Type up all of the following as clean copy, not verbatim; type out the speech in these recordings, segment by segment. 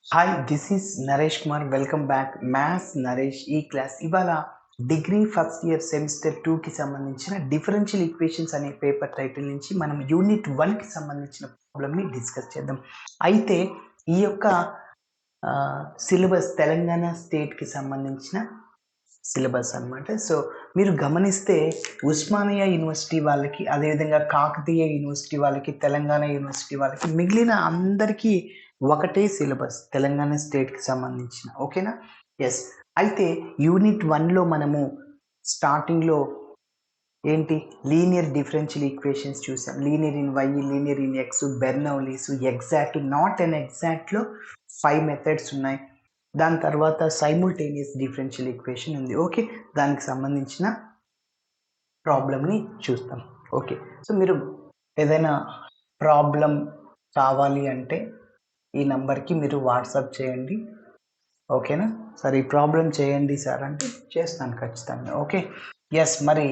Hi, this is Naresh Kumar. Welcome back. Maths Naresh ఈ class ఇవాళ degree first year semester 2కి సంబంధించిన differential equations అనే paper title నుంచి మనం యూనిట్ 1కి సంబంధించిన ప్రాబ్లమ్ని డిస్కస్ చేద్దాం. అయితే ఈ యొక్క సిలబస్ తెలంగాణ స్టేట్కి సంబంధించిన సిలబస్ అన్నమాట. సో మీరు గమనిస్తే ఉస్మానియా యూనివర్సిటీ వాళ్ళకి, అదేవిధంగా కాకతీయ యూనివర్సిటీ వాళ్ళకి, తెలంగాణ యూనివర్సిటీ వాళ్ళకి, మిగిలిన అందరికీ ఒకటే సిలబస్ తెలంగాణ స్టేట్కి సంబంధించిన. ఓకేనా? ఎస్. అయితే యూనిట్ 1లో మనము స్టార్టింగ్లో ఏంటి లీనియర్ డిఫరెన్షియల్ ఈక్వేషన్స్ చూసాం. Linear in y, linear in x, Bernoulli's, exact, not and ఎగ్జాక్ట్లో 5 మెథడ్స్ ఉన్నాయి. దాని తర్వాత సైముల్టేనియస్ డిఫరెన్షియల్ ఈక్వేషన్ ఉంది. ఓకే, దానికి సంబంధించిన ప్రాబ్లమ్ని చూస్తాం. ఓకే, సో మీరు ఏదైనా ప్రాబ్లం కావాలి అంటే ఈ నంబర్కి మీరు వాట్సాప్ చేయండి. ఓకేనా? సరే, ఈ ప్రాబ్లం చేయండి సార్ అంటే చేస్తాను ఖచ్చితంగా. Okay, yes. మరి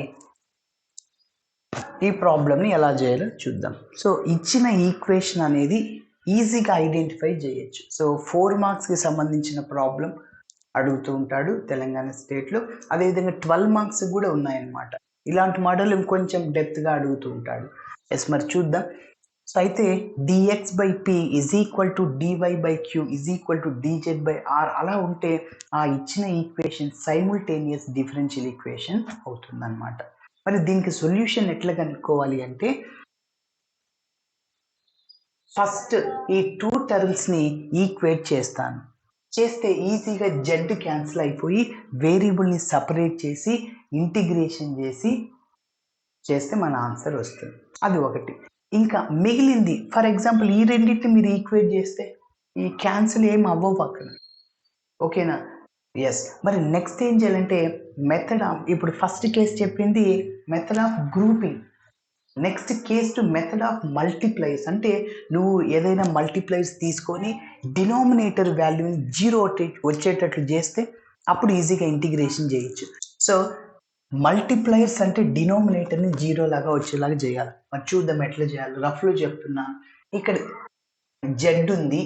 ఈ ప్రాబ్లమ్ని ఎలా చేయాలో చూద్దాం. సో ఇచ్చిన ఈక్వేషన్ అనేది ఈజీగా ఐడెంటిఫై చేయొచ్చు. సో 4 మార్క్స్కి సంబంధించిన ప్రాబ్లం అడుగుతూ ఉంటాడు తెలంగాణ స్టేట్లో. అదేవిధంగా 12 మార్క్స్ కూడా ఉన్నాయన్నమాట. ఇలాంటి మోడల్ ఇంకొంచెం డెప్త్గా అడుగుతూ ఉంటాడు. ఎస్, మరి చూద్దాం. సో అయితే dx by P is equal to dy by Q is equal to dz by R అలా ఉంటే ఆ ఇచ్చిన ఈక్వేషన్ సైముల్టేనియస్ డిఫరెన్షియల్ ఈక్వేషన్ అవుతుందన్నమాట. మరి దీనికి సొల్యూషన్ ఎట్లా కనుక్కోవాలి అంటే ఫస్ట్ ఈ 2 టర్మ్స్ని ఈక్వేట్ చేస్తాను. చేస్తే ఈజీగా జెడ్ క్యాన్సిల్ అయిపోయి వేరియబుల్ని సపరేట్ చేసి ఇంటిగ్రేషన్ చేస్తే మన ఆన్సర్ వస్తుంది. అది ఒకటి. ఇంకా మిగిలింది ఫర్ ఎగ్జాంపుల్ ఈ రెండింటిని మీరు ఈక్వేట్ చేస్తే ఈ క్యాన్సిల్ ఏం అవ్వవు అక్కడ. ఓకేనా? ఎస్. మరి నెక్స్ట్ ఏం చేయాలంటే మెథడ్ ఆఫ్, ఇప్పుడు ఫస్ట్ కేసు చెప్పింది method of grouping. Next case to method of multiplies, అంటే నువ్వు ఏదైనా మల్టిప్లైస్ తీసుకొని డినామినేటర్ వాల్యూని 0 వచ్చేటట్లు చేస్తే అప్పుడు ఈజీగా ఇంటిగ్రేషన్ చేయొచ్చు. సో మల్టిప్లైర్స్ అంటే డినామినేటర్ని 0 లాగా వచ్చేలాగా చేయాలి. మరి చూద్దాం ఎట్లా చేయాలి. రఫ్లో చెప్తున్నాను. ఇక్కడ జెడ్ ఉంది.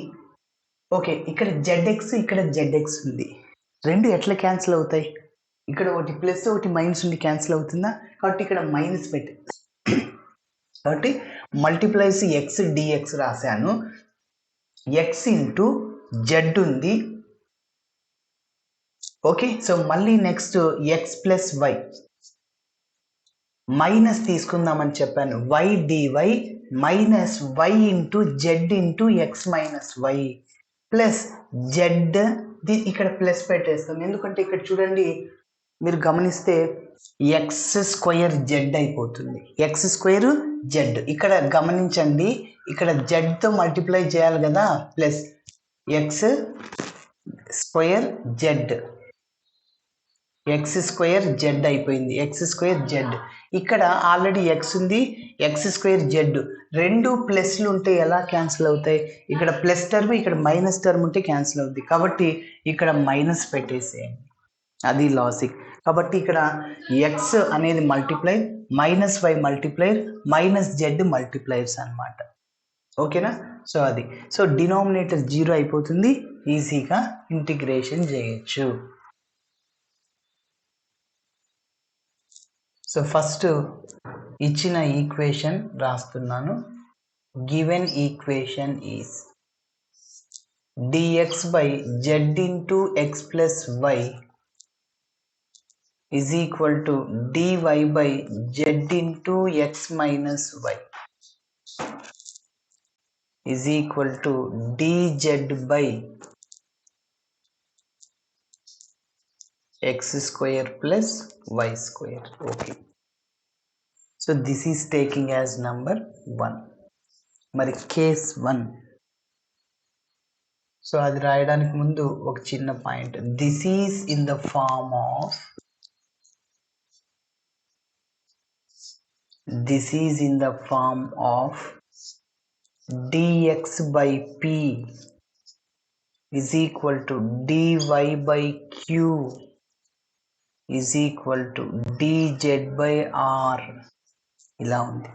ఓకే, ఇక్కడ జెడ్ఎక్స్, ఇక్కడ జెడ్ఎక్స్ ఉంది. రెండు ఎట్లా క్యాన్సిల్ అవుతాయి? ఇక్కడ ఒకటి ప్లస్ ఒకటి మైనస్ ఉండి క్యాన్సిల్ అవుతుందా? కాబట్టి ఇక్కడ మైనస్ పెట్టి, కాబట్టి మల్టిప్లైస్ ఎక్స్ డిఎక్స్ రాశాను. ఎక్స్ ఇంటూ జెడ్ ఉంది. ఓకే, సో మళ్ళీ next X plus why minus తీసుకుందామని చెప్పాను. Y dy minus why into Z into X minus Y plus Z. ఇక్కడ ప్లస్ పెట్టేస్తాం, ఎందుకంటే ఇక్కడ చూడండి మీరు గమనిస్తే ఎక్స్ స్క్వేర్ జెడ్ అయిపోతుంది. ఎక్స్ స్క్వేర్ జెడ్ ఇక్కడ గమనించండి, ఇక్కడ జెడ్తో మల్టిప్లై చేయాలి కదా, plus X square Z, X square Z అయిపోయింది. ఎక్స్ స్క్వేర్ జెడ్ ఇక్కడ ఆల్రెడీ ఎక్స్ ఉంది, ఎక్స్ స్క్వేర్ జెడ్ రెండు ప్లస్లు ఉంటే ఎలా క్యాన్సిల్ అవుతాయి? ఇక్కడ ప్లస్ టర్మ్, ఇక్కడ మైనస్ టర్మ్ ఉంటే క్యాన్సిల్ అవుతుంది. కాబట్టి ఇక్కడ మైనస్ పెట్టేసేయండి, అది లాజిక్. కాబట్టి ఇక్కడ ఎక్స్ అనేది multiplier, minus y multiplier, minus z multipliers అనమాట. ఓకేనా? సో అది, సో డినామినేటర్ 0 అయిపోతుంది, ఈజీగా ఇంటిగ్రేషన్ చేయొచ్చు. సో ఫస్ట్ ఇచ్చిన ఈక్వేషన్ రాస్తున్నాను. Given equation is dx by z into x plus y is equal to dy by z into x minus y is equal to dz by x square plus y square. Okay, so this is taking as number 1. మరి case 1. So అది రాయడానికి ముందు ఒక చిన్న point, this is in the form of, this is in the form of dx by p is equal to dy by q is equal to dz by r. ఇలా ఉంది.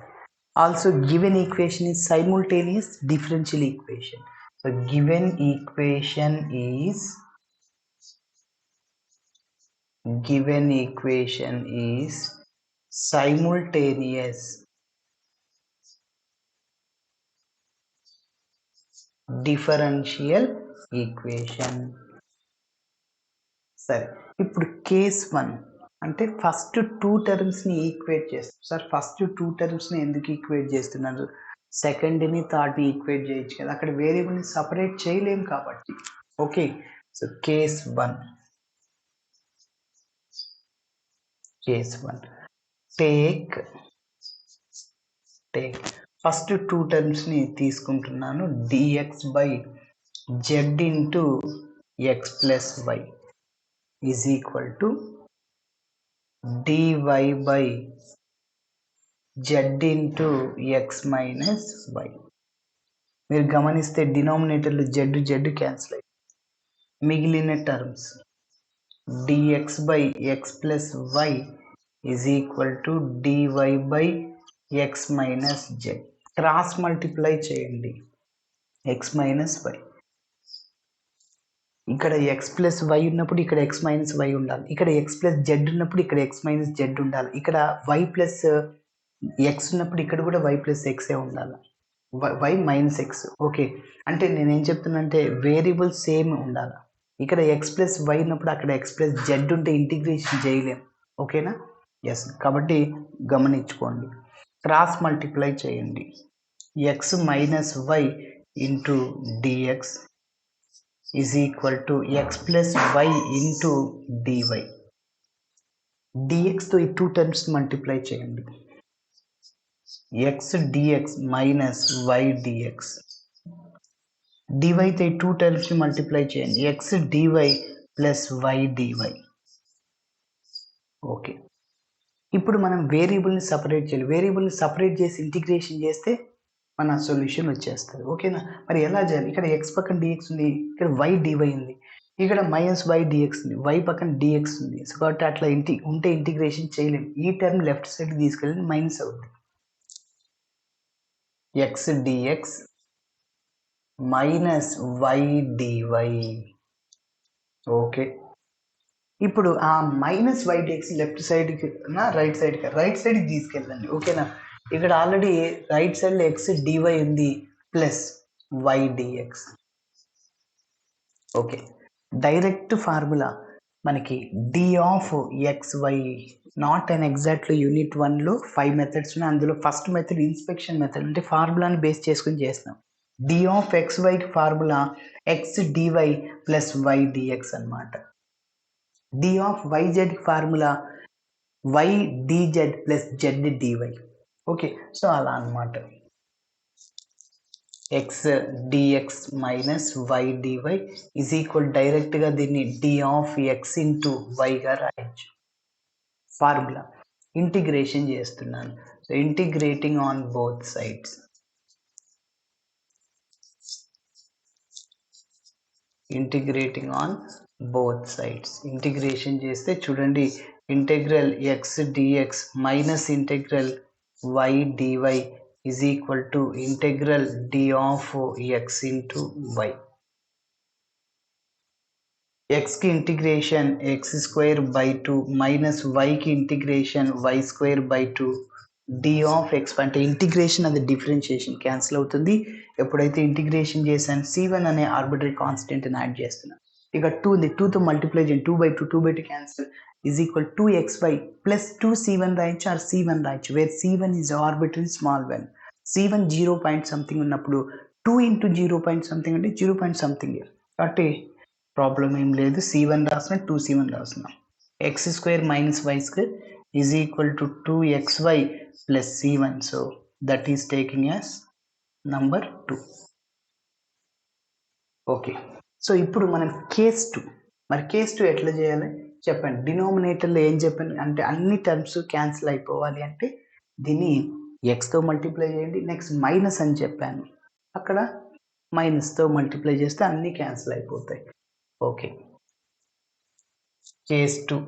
Also given equation is simultaneous differential equation. So given equation is simultaneous differential equation. సరే, ఇప్పుడు case 1 అంటే first 2 టర్మ్స్‌ని equate చేస్తాం. Sir first 2 టర్మ్స్‌ని ఎందుకు equate చేస్తున్నారు? సెకండ్‌ని, థర్డ్‌ని equate చేయొచ్చు కదా! అక్కడ వేరియబుల్‌ని సెపరేట్ చేయలేం కాబట్టి. Okay. So case 1 take first 2 టర్మ్స్‌ని తీసుకుంటున్నాను. dx by z into x plus y is equal to dy by z into x minus y. మీరు గమనిస్తే డినామినేటర్లు z క్యాన్సిల్ అయ్యి మిగిలిన terms dx by x plus y is equal to dy by x minus z. Cross multiply చేయండి x minus y. ఇక్కడ x plus y ఉన్నప్పుడు ఇక్కడ x minus y ఉండాలి. ఇక్కడ x ప్లస్ z ఉన్నప్పుడు ఇక్కడ x మైనస్ z ఉండాలి. ఇక్కడ y ప్లస్ x ఉన్నప్పుడు ఇక్కడ కూడా y ప్లస్ x ఉండాలి. y minus x. ఓకే, అంటే నేనేం చెప్తున్నా అంటే వేరియబుల్ సేమ్ ఉండాలి. ఇక్కడ x ప్లస్ y ఉన్నప్పుడు అక్కడ x ప్లస్ z ఉంటే ఇంటిగ్రేషన్ చేయలేం. ఓకేనా? ఎస్, కాబట్టి గమనించుకోండి. క్రాస్ మల్టిప్లై చేయండి. x minus y into dx is equal to x plus y into dy. dx తో ఈ 2 టర్మ్స్ మల్టిప్లై చేయండి. x dx minus y dx. dy తో ఈ 2 టర్మ్స్ మల్టిప్లై చేయండి. x dy plus y dy. Okay, ఇప్పుడు మనం వేరియబుల్ని సపరేట్ చేయాలి. వేరియబుల్ని సపరేట్ చేసి ఇంటిగ్రేషన్ చేస్తే మన సొల్యూషన్ వచ్చేస్తుంది. ఓకేనా? మరి ఎలా చేయాలి? ఇక్కడ x పక్కన dx ఉంది, ఇక్కడ y dy ఉంది, ఇక్కడ మైనస్ y dx ఉంది, y పక్కన dx ఉంది. సో కాబట్టి అట్లా ఉంటే ఇంటిగ్రేషన్ చేయలేం. ఈ టర్మ్ లెఫ్ట్ సైడ్ తీసుకెళ్ళి మైనస్ అవుతుంది. x dx minus y dy. Okay, ఇప్పుడు ఆ మైనస్ y dx లెఫ్ట్ సైడ్కి రైట్ సైడ్కి తీసుకెళ్ళండి. ఓకేనా? ఇక్కడ ఆల్రెడీ రైట్ సైడ్లో x dy ఉంది plus y dx. Okay, direct formula మనకి d of xy not and exactly unit 1లో 5 మెథడ్స్ ఉన్నాయి. అందులో ఫస్ట్ మెథడ్ ఇన్స్పెక్షన్ మెథడ్, అంటే ఫార్ములాని బేస్ చేసుకుని చేస్తాం. d ఆఫ్ xyకి formula x dy plus y dx అనమాట. d of yz formula y dz plus z dy. Okay, so అలా అనమాట. x dx minus y dy is equal డైరెక్ట్గా దీన్ని d of x into వైగా రాయొచ్చు. ఫార్ములా ఇంటిగ్రేషన్ చేస్తున్నాను. So integrating on both sides. Integration చేస్తే చూడండి, integral x dx minus integral y dy is equal to integral d of x into y. x की integration x square by 2 minus y की integration y square by 2 d of x అంటే integration అది differentiation cancel అవుతుంది. ఎప్పుడైతే integration చేశాను c1 అనే arbitrary కాన్స్టెంట్ని add చేస్తున్నాను. ఇక 2 ఉంది, 2తో మల్టిప్లై చేయండి. 2/2 cancel is equal 2xy plus 2c1 రాయొచ్చు ఆర్ c1 రాయొచ్చు, where c1 is arbitrary small value. c1 0 point something ఉన్నప్పుడు 2 ఇంటూ 0 పాయింట్ సంథింగ్ అంటే 0 పాయింట్ సంథింగ్. కాబట్టి ప్రాబ్లం ఏం లేదు. c1 రాసిన 2c1 రాస్తున్నాం. x square minus y square is equal to 2xy plus c1. So that is taking as number 2. Okay, so ఇప్పుడు మనం case 2. మరి కేస్ 2 ఎట్లా చేయాలి చెప్పండి. డినామినేటర్లో ఏం చెప్పండి అంటే అన్ని టర్మ్స్ క్యాన్సిల్ అయిపోవాలి అంటే దీన్ని ఎక్స్తో మల్టిప్లై చేయండి. నెక్స్ట్ మైనస్ అని చెప్పాను, అక్కడ మైనస్తో మల్టిప్లై చేస్తే అన్నీ క్యాన్సిల్ అయిపోతాయి. Okay, case 2.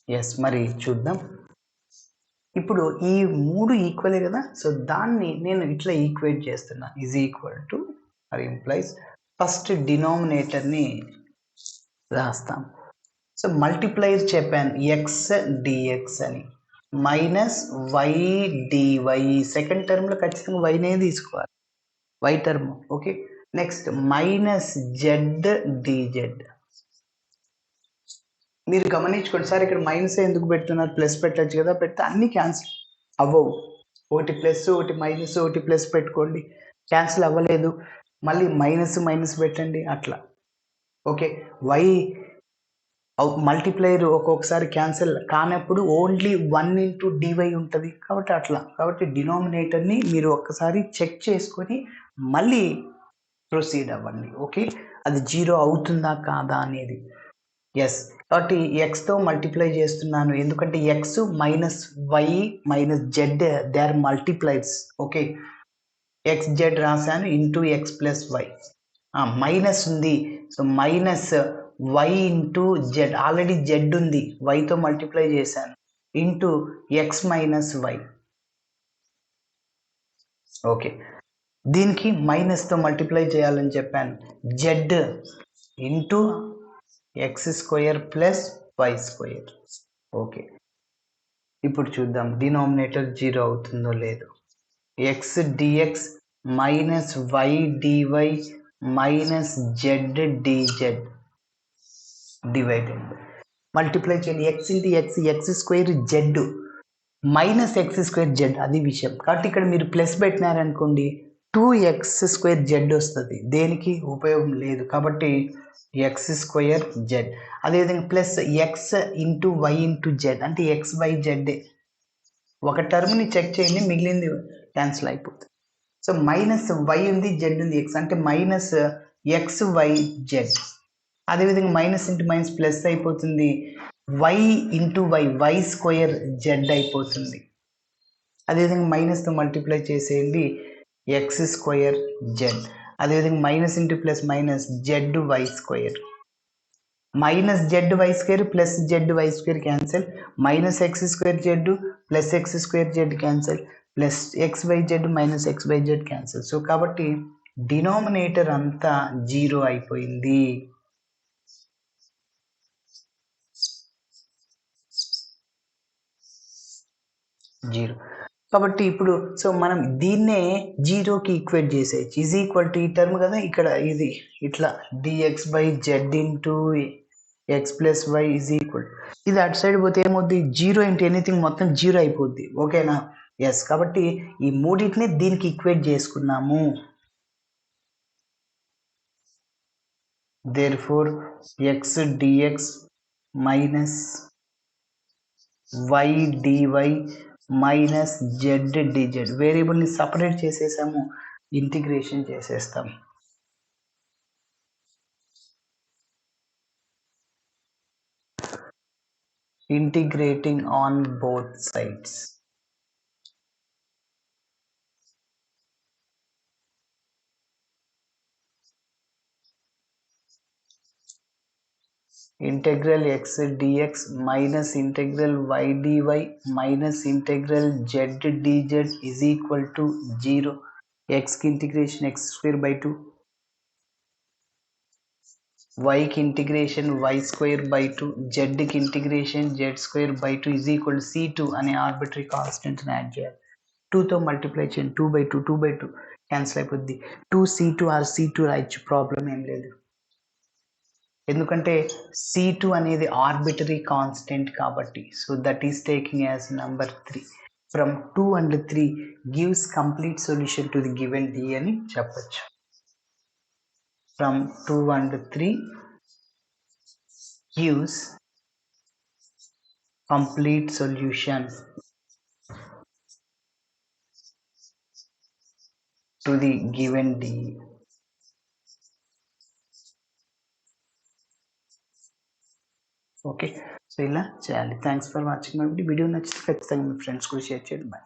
ఎస్, మరి చూద్దాం. ఇప్పుడు ఈ 3 ఈక్వలే కదా, సో దాన్ని నేను ఇట్లా ఈక్వేట్ చేస్తున్నా. Is equal to or implies first డినామినేటర్ని రాస్తాం. సో మల్టిప్లైర్ చెప్పాను ఎక్స్ డిఎక్స్ అని, మైనస్ వై డివై. సెకండ్ టర్మ్లో ఖచ్చితంగా వైనే తీసుకోవాలి, y term. Okay, next minus z dz. మీరు గమనించుకోండి సార్, ఇక్కడ మైనస్ ఎందుకు పెడుతున్నారు, ప్లస్ పెట్టచ్చు కదా, పెడితే అన్ని క్యాన్సిల్ అవ్వవు. ఒకటి ప్లస్ ఒకటి మైనస్ ఒకటి ప్లస్ పెట్టుకోండి, క్యాన్సిల్ అవ్వలేదు, మళ్ళీ మైనస్ మైనస్ పెట్టండి అట్లా. ఓకే, వై మల్టిప్లైర్ ఒక్కొక్కసారి క్యాన్సిల్ కానప్పుడు ఓన్లీ 1 ఇంటూ డివై ఉంటుంది కాబట్టి అట్లా. కాబట్టి డినామినేటర్ని మీరు ఒక్కసారి చెక్ చేసుకొని మళ్ళీ ప్రొసీడ్ అవ్వండి. ఓకే, అది 0 అవుతుందా కాదా అనేది. ఎస్, కాబట్టి ఎక్స్తో మల్టిప్లై చేస్తున్నాను ఎందుకంటే x minus y minus z they are multipliers. Okay, x z రాశాను into X plus why. Minus ఉంది, so minus why into z, already z ఉంది, వైతో మల్టిప్లై చేశాను, into X minus y. Okay, దీనికి మైనస్తో మల్టిప్లై చేయాలని చెప్పాను, z into x square plus y square. Okay, ఇప్పుడు చూద్దాం డినామినేటర్ 0 అవుతుందో లేదో. X dx minus y dy minus z dz divided by, multiply చేయండి, X into X, X square Z minus X square Z, అది విషయం. కాబట్టి ఇక్కడ మీరు ప్లస్ పెట్టినారనుకోండి 2x స్క్వేర్ జెడ్ వస్తుంది, దేనికి ఉపయోగం లేదు. కాబట్టి ఎక్స్ స్క్వేర్ జెడ్. అదేవిధంగా plus X into Y into Z అంటే ఎక్స్ వై జెడ్డే. ఒక టర్మ్ని చెక్ చేయండి, మిగిలింది క్యాన్సిల్ అయిపోతుంది. సో మైనస్ వై ఉంది జెడ్ ఉంది ఎక్స్ అంటే మైనస్ ఎక్స్ వై జెడ్. అదేవిధంగా మైనస్ ఇంటూ మైనస్ ప్లస్ అయిపోతుంది, Y into Y Y square Z అయిపోతుంది. అదేవిధంగా మైనస్తో మల్టిప్లై చేసేయండి, ఎక్స్ స్క్వేర్ జెడ్. అదేవిధంగా minus into plus minus Z Y square, minus Z Y square plus Z Y square cancel, minus X square Z plus X square Z cancel, plus X Y Z minus X Y Z cancel. So కాబట్టి denominator అంతా 0 అయిపోయింది. Zero. కాబట్టి ఇప్పుడు so మనం దీన్నే 0కి equate చేసేయచ్చు. Is equal to ఈ టర్మ్ కదా, ఇక్కడ ఇది ఇట్లా dx by Z into X plus Y is equal. ఇది అటు సైడ్ పోతే ఏమవుద్ది, 0 ఇంటూ ఎనీథింగ్ మొత్తం 0 అయిపోద్ది. ఓకేనా? ఎస్, కాబట్టి ఈ మూడింటిని దీనికి ఈక్వేట్ చేసుకున్నాము. Therefore x dx minus y dy minus z dz, వేరియబుల్ని సపరేట్ చేసేసాము, ఇంటిగ్రేషన్ చేసేస్తాం. Integrating on both sides. Integral x dx minus integral y dy minus integral z dz is equal to 0. ఎక్స్కి integration x square by 2, వైకి integration y square by 2, జెడ్కి integration z square by 2 is equal to C2 అనే arbitrary కాన్స్టెంట్ని add చేయాలి. 2తో multiply చేయండి, 2/2 2/2 cancel అయిపోద్ది. 2C2 are C2 రాయొచ్చు, problem ఏం లేదు. ఎందుకంటే C2 అనేది ఆర్బిటరీ కాన్స్టెంట్ కాబట్టి. So that is taking as number 3. From 2 and 3 gives complete solution to the given D అని చెప్పచ్చు. From 2 and 3 gives complete solution to the given D. Okay, so ఇలా చేయాలి. Thanks for watching my video. Video నచ్చితే ఖచ్చితంగా మీ friends కూడా share చేయండి. Bye.